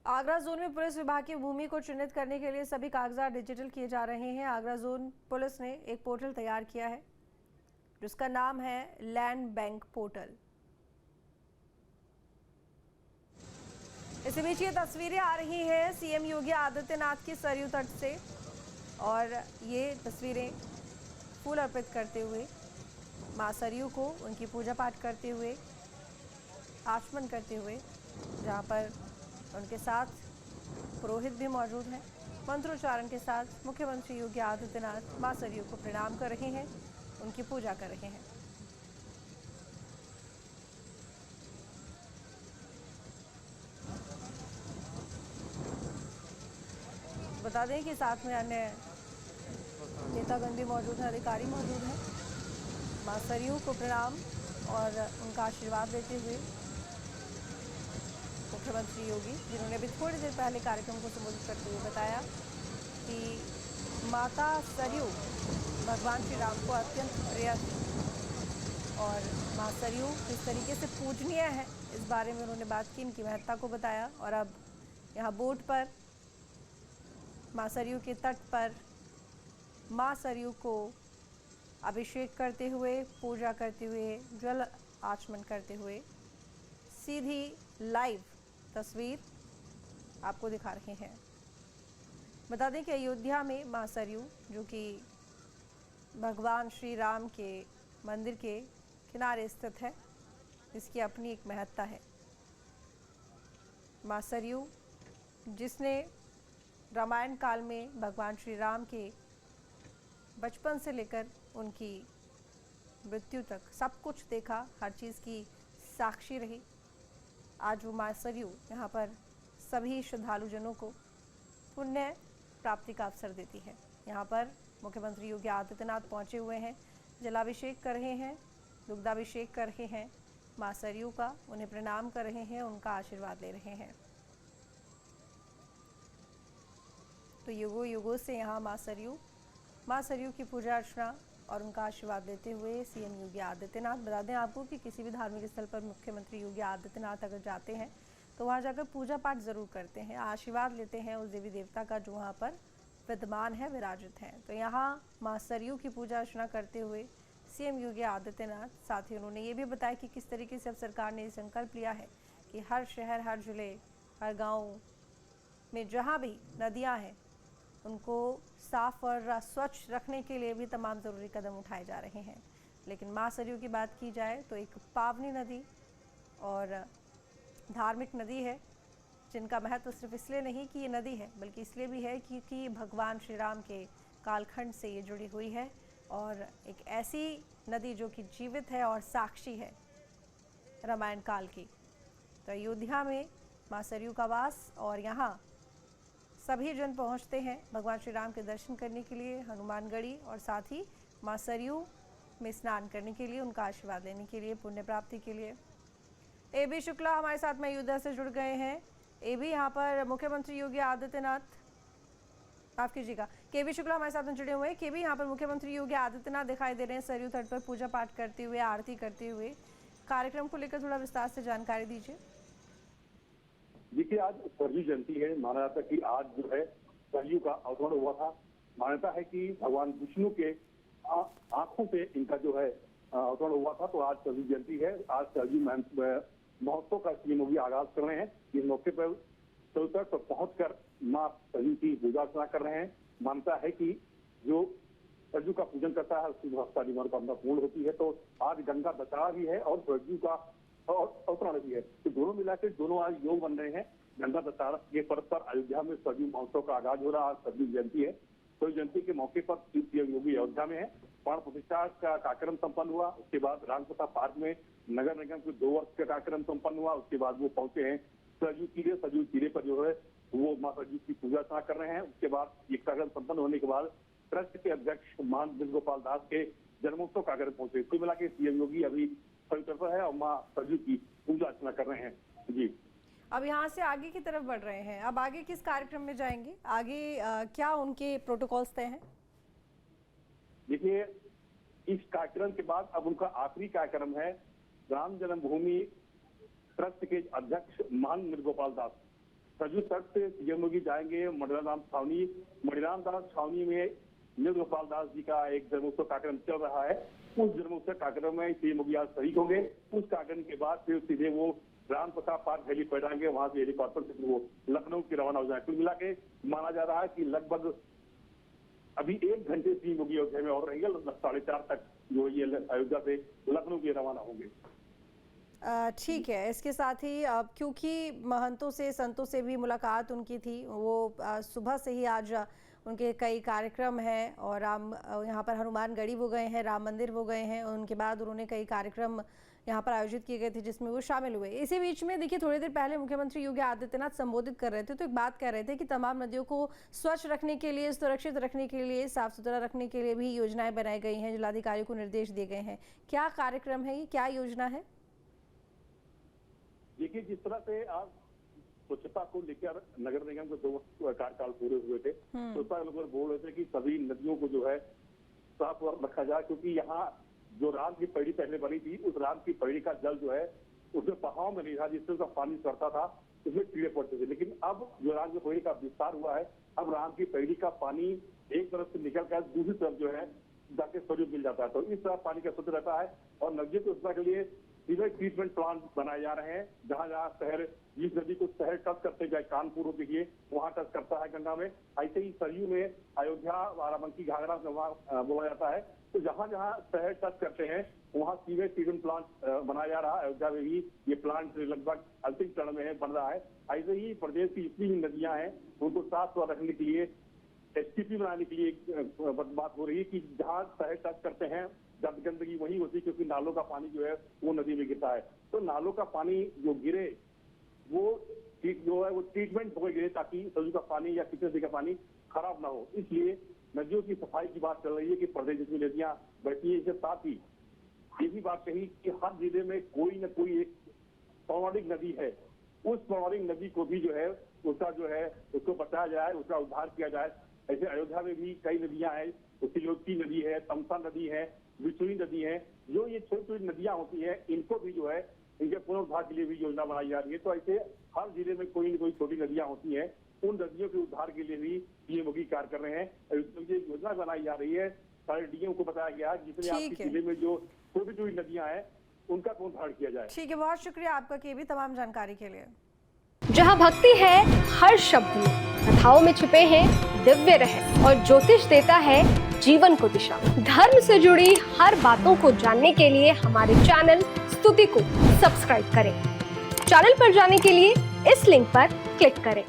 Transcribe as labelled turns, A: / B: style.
A: Agra zone में police विभाग की भूमि को चिन्हित करने के लिए सभी कागजात डिजिटल किए जा रहे हैं। आगरा जोन पुलिस ने एक पोर्टल तैयार किया है जिसका नाम है लैंड बैंक पोर्टल। इसी बीच ये तस्वीरें आ रही हैं सीएम योगी आदित्यनाथ की सरयू तट से, और ये तस्वीरें फूल अर्पित करते हुए मां सरयू को उनकी पूजा पाठ करते हुए, आचमन करते हुए, जहां पर उनके साथ पुरोहित भी मौजूद हैं। मंत्रोच्चारण के साथ मुख्यमंत्री योगी आदित्यनाथ मां सरयू को प्रणाम कर रहे हैं, उनकी पूजा कर रहे हैं। बता दें कि साथ में अन्य नेतागण भी मौजूद हैं, अधिकारी मौजूद हैं। मां सरयू को प्रणाम और उनका आशीर्वाद देते हुए मुख्यमंत्री योगी, जिन्होंने अभी थोड़ी देर पहले कार्यक्रम को संबोधित करते हुए बताया कि माता सरयू भगवान श्री राम को अत्यंत प्रिय थी और मां सरयू किस तरीके से पूजनीय है, इस बारे में उन्होंने बात की, इनकी महत्ता को बताया। और अब यहाँ बोट पर मां सरयू के तट पर मां सरयू को अभिषेक करते हुए, पूजा करते हुए, जल आचमन करते हुए सीधी लाइव तस्वीर आपको दिखा रहे हैं। बता दें कि अयोध्या में मां सरयू, जो कि भगवान श्री राम के मंदिर के किनारे स्थित है, इसकी अपनी एक महत्ता है। मां सरयू, जिसने रामायण काल में भगवान श्री राम के बचपन से लेकर उनकी मृत्यु तक सब कुछ देखा, हर चीज़ की साक्षी रही, आज वो मां सरयू यहाँ पर सभी श्रद्धालुजनों को पुण्य प्राप्ति का अवसर देती है। यहाँ पर मुख्यमंत्री योगी आदित्यनाथ पहुँचे हुए हैं, जलाभिषेक कर रहे हैं, दुग्धाभिषेक कर रहे हैं मां सरयू का, उन्हें प्रणाम कर रहे हैं, उनका आशीर्वाद ले रहे हैं। तो युगों युगों से यहाँ मां सरयू की पूजा अर्चना और उनका आशीर्वाद लेते हुए सीएम योगी आदित्यनाथ। बता दें आपको कि किसी भी धार्मिक स्थल पर मुख्यमंत्री योगी आदित्यनाथ अगर जाते हैं तो वहां जाकर पूजा पाठ जरूर करते हैं, आशीर्वाद लेते हैं उस देवी देवता का जो वहां पर विद्यमान है, विराजित हैं। तो यहाँ मां सरयू की पूजा अर्चना करते हुए सीएम योगी आदित्यनाथ, साथ ही उन्होंने ये भी बताया कि किस तरीके से अब सरकार ने संकल्प लिया है कि हर शहर, हर जिले, हर गाँव में जहाँ भी नदियाँ हैं उनको साफ और स्वच्छ रखने के लिए भी तमाम ज़रूरी कदम उठाए जा रहे हैं। लेकिन मां सरयू की बात की जाए तो एक पावनी नदी और धार्मिक नदी है, जिनका महत्व सिर्फ इसलिए नहीं कि ये नदी है, बल्कि इसलिए भी है क्योंकि भगवान श्री राम के कालखंड से ये जुड़ी हुई है और एक ऐसी नदी जो कि जीवित है और साक्षी है रामायण काल की। तो अयोध्या में मां सरयू का वास, और यहाँ सभी जन पहुंचते हैं भगवान श्री राम के दर्शन करने के लिए, हनुमानगढ़ी, और साथ ही मां सरयू में स्नान करने के लिए, उनका आशीर्वाद लेने के लिए, पुण्य प्राप्ति के लिए। एबी शुक्ला हमारे साथ में अयोध्या से जुड़ गए हैं। एबी, यहाँ पर मुख्यमंत्री योगी आदित्यनाथ, माफ कीजिएगा, केबी शुक्ला हमारे साथ में जुड़े हुए हैं। केबी, यहाँ पर मुख्यमंत्री योगी आदित्यनाथ दिखाई दे रहे हैं सरयू तट पर पूजा पाठ करते हुए, आरती करते हुए। कार्यक्रम को लेकर थोड़ा विस्तार से जानकारी दीजिए।
B: देखिए, आज सरयू जयंती है। माना जाता है कि आज जो है सरयू का अवतरण हुआ था। मान्यता है कि भगवान विष्णु के आंखों से इनका जो है अवतरण हुआ था। तो आज सरयू जयंती है। आज सरयू महोत्सव का सीएम योगी आगाज कर रहे हैं। इस मौके पर सरयू तट पर पहुंचकर मां सरयू की पूजा अर्चना कर रहे हैं। मान्यता है कि जो सरयू का पूजन करता है उसकी बहुत सारी मनोकामना पूर्ण होती है। तो आज गंगा दशहरा भी है और सरयू का और अवतरण भी है। तो दोनों मिलाकर दोनों आज योग बन रहे हैं। गंगा दशहरा के पर्व पर अयोध्या में सरयू महोत्सव का आगाज हो रहा है। आज सरयू जयंती है। सरयू जयंती के मौके पर सीएम योगी अयोध्या में है। प्राण प्रतिष्ठा का कार्यक्रम संपन्न हुआ। उसके बाद रामकथा पार्क में नगर निगम के 2 वर्ष का कार्यक्रम संपन्न हुआ। उसके बाद वो पहुंचे हैं सरयू तीरे पर जो है वो मां सरयू की पूजा अर्चना कर रहे हैं। उसके बाद ये कार्यक्रम संपन्न होने के बाद ट्रस्ट के अध्यक्ष मान गोपाल दास के जन्मोत्सव कार्यक्रम पहुंचे। कुल मिला के सीएम योगी अभी सरयू पर है और मां सरयू की पूजा अर्चना कर रहे हैं। जी,
A: अब यहाँ से आगे की तरफ बढ़ रहे हैं। अब आगे किस कार्यक्रम में जाएंगे? आगे क्या उनके प्रोटोकॉल्स तय हैं?
B: देखिए, इस कार्यक्रम के बाद अब उनका आखिरी कार्यक्रम है। राम जन्मभूमि ट्रस्ट के अध्यक्ष महान गोपाल दास सरयू तट से सीएम योगी जाएंगे मणिराम दास छावनी में नील गोपाल दास जी का एक जन्मोत्सव कार्यक्रम चल रहा है। उस जन्मोत्सव कार्यक्रम में सीएम योगी आज शरीक होंगे। उस कार्यक्रम के बाद फिर सीधे वो राम प्रताप पार्क हेलीपैड आएंगे, वहां से हेलीकॉप्टर से वो लखनऊ की रवाना हो जाए। कुल मिला के माना जा रहा है कि लगभग अभी 1 घंटे सीएम योगी अयोध्या में और रहेंगे, लगभग 4:30 तक जो ये अयोध्या से लखनऊ के रवाना होंगे।
A: ठीक है, इसके साथ ही क्योंकि महंतों से संतों से भी मुलाकात उनकी थी, वो सुबह से ही आज उनके कई कार्यक्रम हैं और यहाँ पर हनुमानगढ़ी वो गए हैं, राम मंदिर वो गए हैं। उनके बाद उन्होंने कई कार्यक्रम यहाँ पर आयोजित किए गए थे जिसमें वो शामिल हुए। इसी बीच में देखिए, थोड़ी देर पहले मुख्यमंत्री योगी आदित्यनाथ संबोधित कर रहे थे तो एक बात कह रहे थे कि तमाम नदियों को स्वच्छ रखने के लिए, सुरक्षित रखने के लिए, साफ सुथरा रखने के लिए भी योजनाएं बनाई गई हैं, जिलाधिकारियों को निर्देश दिए गए हैं। क्या कार्यक्रम है ये, क्या योजना है?
B: देखिए, जिस तरह से आज स्वच्छता को लेकर नगर निगम के 2 कार्यकाल पूरे हुए थे, तो उस पर लोग बोल रहे थे कि सभी नदियों को जो है साफ रखा जाए, क्योंकि यहाँ जो राम की पैड़ी पहले बनी थी, उस राम की पैड़ी का जल जो है उसमें बहाव में नहीं था, जिससे उसका पानी चढ़ता था, उसमें कीड़े पड़ते थे। लेकिन अब जो राम की पैड़ी का विस्तार हुआ है, अब राम की पैड़ी का पानी एक तरफ से निकल कर दूसरी तरफ जो है जाके सरयू मिल जाता है। तो इस तरह पानी का शुद्ध रहता है और नदियों को स्वच्छता के लिए सीवेज ट्रीटमेंट प्लांट बनाए जा रहे हैं, जहां जहां शहर, जिस नदी को शहर टच करते जाए, कानपुर देखिए वहां टच करता है गंगा में, ऐसे ही सरयू में अयोध्या, बाराबंकी, घाघरा बोला जाता है। तो जहां जहां शहर टच करते हैं वहां सीवेज ट्रीटमेंट प्लांट बनाया जा रहा है। अयोध्या में भी ये प्लांट लगभग अंतिम चरण में है, बन रहा है। ऐसे ही प्रदेश की जितनी भी नदियां हैं उनको साफ सुथरा रखने के लिए एसटीपी बनाने के लिए बात हो रही है कि जहां शहर टच करते हैं गंदगी वही होती है, क्योंकि नालों का पानी जो है वो नदी में गिरता है। तो नालों का पानी जो गिरे वो जो है वो ट्रीटमेंट हो गिरे, ताकि सरयू का पानी या किसी नदी का पानी खराब ना हो। इसलिए नदियों की सफाई की बात चल रही है कि प्रदेश जिसमें नदियां बहती है। इसके साथ ही ये भी बात कही कि हर जिले में कोई न कोई एक पौराणिक नदी है, उस पौराणिक नदी को भी जो है उसको बचाया जाए, उसका उद्धार किया जाए। ऐसे अयोध्या में भी कई नदियां हैं, तिलोत्ती नदी है, तमसा नदी है, बिछुई नदी है। जो ये छोटी छोटी नदियां होती है, इनको भी जो है इनके पुनरुद्धार के लिए भी योजना बनाई जा रही है। तो ऐसे हर जिले में कोई न कोई छोटी नदियां होती हैं, उन नदियों के उद्धार के लिए भी सीएम योगी कार्य कर रहे हैं। योजना बनाई जा रही है, सारे डीएम को बताया गया जिसमें आपके जिले में जो छोटी छोटी नदियां हैं उनका पुनरुद्धार किया जाए।
A: ठीक है, बहुत शुक्रिया आपका केबी तमाम जानकारी के लिए।
C: जहाँ भक्ति है हर शब्द में, कथाओं में छुपे हैं दिव्य रहस्य और ज्योतिष देता है जीवन को दिशा। धर्म से जुड़ी हर बातों को जानने के लिए हमारे चैनल स्तुति को सब्सक्राइब करें। चैनल पर जाने के लिए इस लिंक पर क्लिक करें।